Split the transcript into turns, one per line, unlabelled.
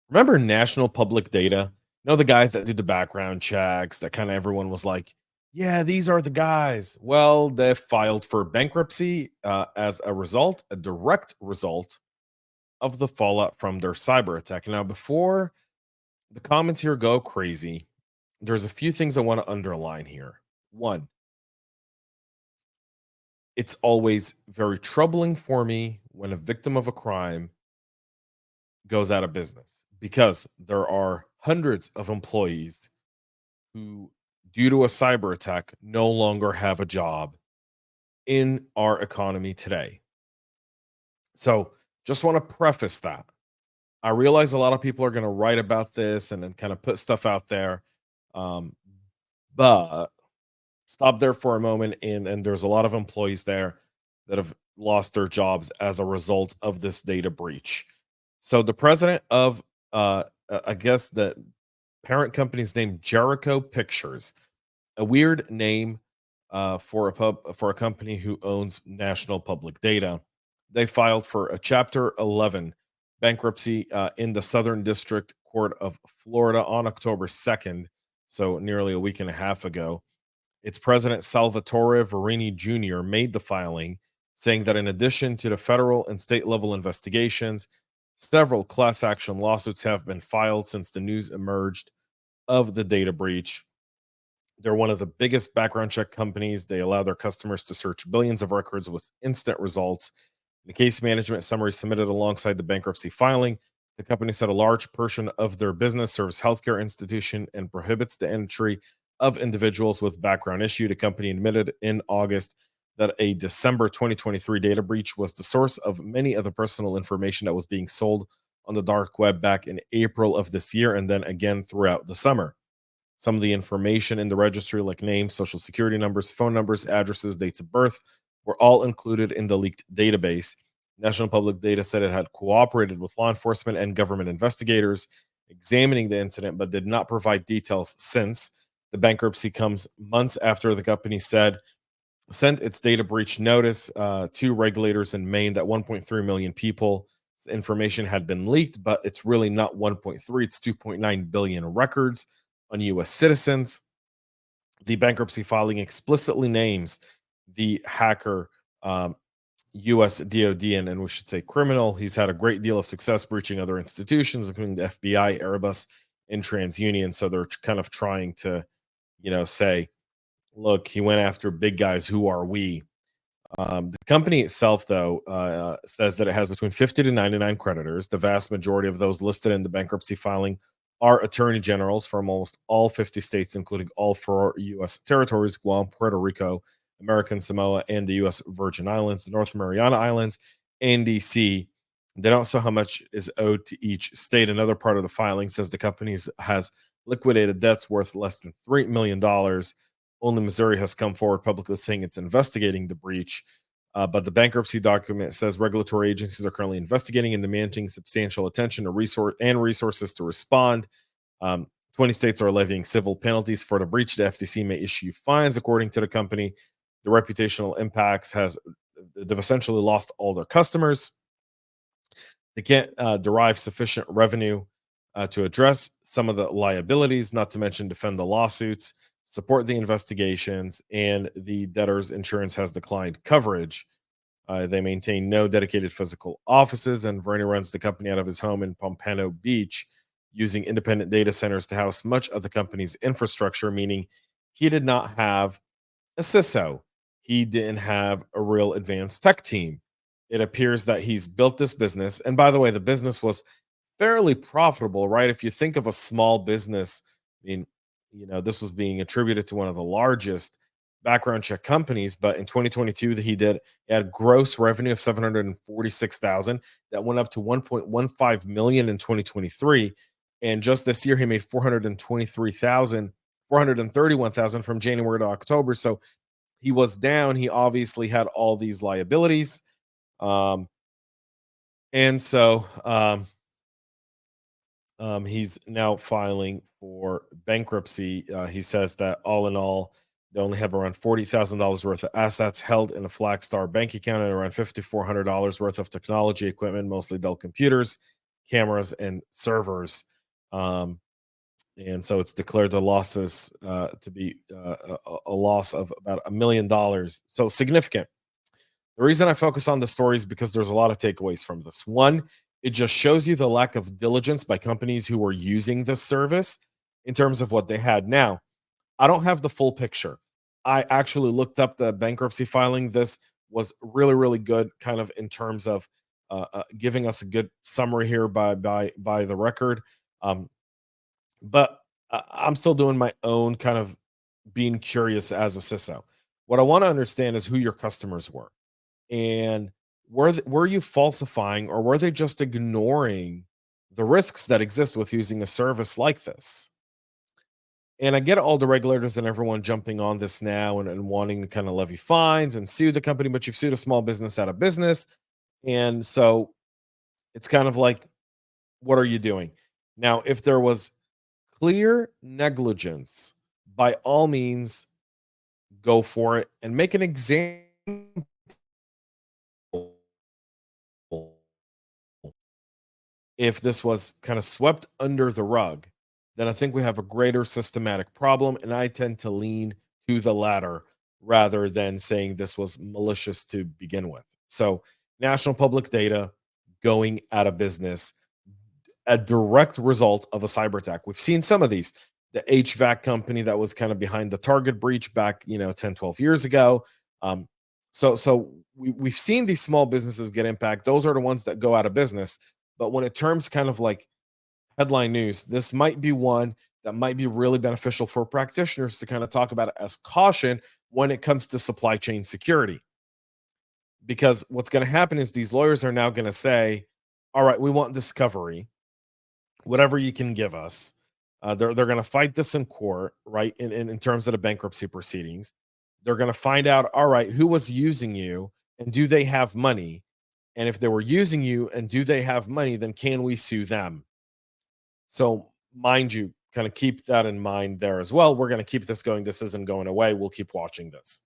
Remember National Public Data? The guys that do the background checks that kind of everyone was like, yeah, these are the guys. Well, they filed for bankruptcy as a result, a direct result of the fallout from their cyber attack. Now, before the comments here go crazy, there's a few things I want to underline here. One, it's always very troubling for me when a victim of a crime goes out of business because there are hundreds of employees who, due to a cyber attack, no longer have a job in our economy today. So, just want to preface that. I realize a lot of people are going to write about this and then kind of put stuff out there. Um, but stop there for a moment. And there's a lot of employees there that have lost their jobs as a result of this data breach. So, the president of, I guess, the parent company's name, Jericho Pictures, a weird name for a company who owns national public data. They filed for a Chapter 11 bankruptcy in the Southern District Court of Florida on October 2nd, so nearly a week and a half ago. Its president, Salvatore Verini Jr., made the filing, saying that in addition to the federal and state level investigations, several class action lawsuits have been filed since the news emerged of the data breach. They're one of the biggest background check companies. They allow their customers to search billions of records with instant results. The case management summary submitted alongside the bankruptcy filing, the company said a large portion of their business serves healthcare institution and prohibits the entry of individuals with background issue. The company admitted in August that a December 2023 data breach was the source of many of the personal information that was being sold on the dark web back in April of this year and then again throughout the summer. Some of the information in the registry, like names, social security numbers, phone numbers, addresses, dates of birth, were all included in the leaked database. National Public Data said it had cooperated with law enforcement and government investigators examining the incident, but did not provide details since. The bankruptcy comes months after the company sent its data breach notice to regulators in Maine that 1.3 million people's information had been leaked, but it's really not 1.3, it's 2.9 billion records on US citizens. The bankruptcy filing explicitly names the hacker US DOD, and we should say criminal. He's had a great deal of success breaching other institutions, including the FBI, Airbus, and TransUnion. So they're kind of trying to, say, look, he went after big guys. Who are we? The company itself, though, says that it has between 50 to 99 creditors. The vast majority of those listed in the bankruptcy filing are attorney generals from almost all 50 states, including all 4 U.S. territories: Guam, Puerto Rico, American Samoa, and the U.S. Virgin Islands, the North Mariana Islands, and D.C. They don't show how much is owed to each state. Another part of the filing says the company has liquidated debts worth less than $3 million. Only Missouri has come forward publicly saying it's investigating the breach. But the bankruptcy document says regulatory agencies are currently investigating and demanding substantial attention to resources to respond. 20 states are levying civil penalties for the breach. The FTC may issue fines, according to the company. The reputational impacts they've essentially lost all their customers. They can't derive sufficient revenue to address some of the liabilities, not to mention defend the lawsuits, support the investigations, and the debtor's insurance has declined coverage. They maintain no dedicated physical offices, and Vernie runs the company out of his home in Pompano Beach, using independent data centers to house much of the company's infrastructure, meaning he did not have a CISO. He didn't have a real advanced tech team. It appears that he's built this business. And by the way, the business was fairly profitable, right? If you think of a small business, I mean, this was being attributed to one of the largest background check companies, but in 2022 he had gross revenue of 746,000 that went up to 1.15 million in 2023, and just this year he made 431,000 from January to October. So he was down. He obviously had all these liabilities, and so he's now filing for bankruptcy. He says that all in all, they only have around $40,000 worth of assets held in a Flagstar bank account and around $5,400 worth of technology equipment, mostly Dell computers, cameras and servers. Um, and so it's declared the losses to be a loss of about $1 million. So significant. The reason I focus on the story is because there's a lot of takeaways from this. One, it just shows you the lack of diligence by companies who were using this service in terms of what they had. Now, I don't have the full picture. I actually looked up the bankruptcy filing. This was really, really good, kind of in terms of giving us a good summary here by the record. Um, but I'm still doing my own kind of being curious as a CISO. What I want to understand is who your customers were, and were you falsifying, or were they just ignoring the risks that exist with using a service like this? And I get all the regulators and everyone jumping on this now and wanting to kind of levy fines and sue the company, but you've sued a small business out of business. And so it's kind of like, what are you doing? Now, if there was clear negligence, by all means, go for it and make an example. If this was kind of swept under the rug, then I think we have a greater systematic problem. And I tend to lean to the latter rather than saying this was malicious to begin with. So, national public data going out of business, a direct result of a cyber attack. We've seen some of these. The HVAC company that was kind of behind the Target breach back, 10, 12 years ago. Um, we've seen these small businesses get impact. Those are the ones that go out of business. But when it terms kind of like headline news, this might be one that might be really beneficial for practitioners to kind of talk about it as caution when it comes to supply chain security. Because what's going to happen is these lawyers are now going to say, all right, we want discovery, whatever you can give us. They're going to fight this in court, right? In terms of the bankruptcy proceedings, they're going to find out, all right, who was using you and do they have money? And if they were using you and do they have money, then can we sue them? So, mind you, kind of keep that in mind there as well. We're going to keep this going. This isn't going away. We'll keep watching this.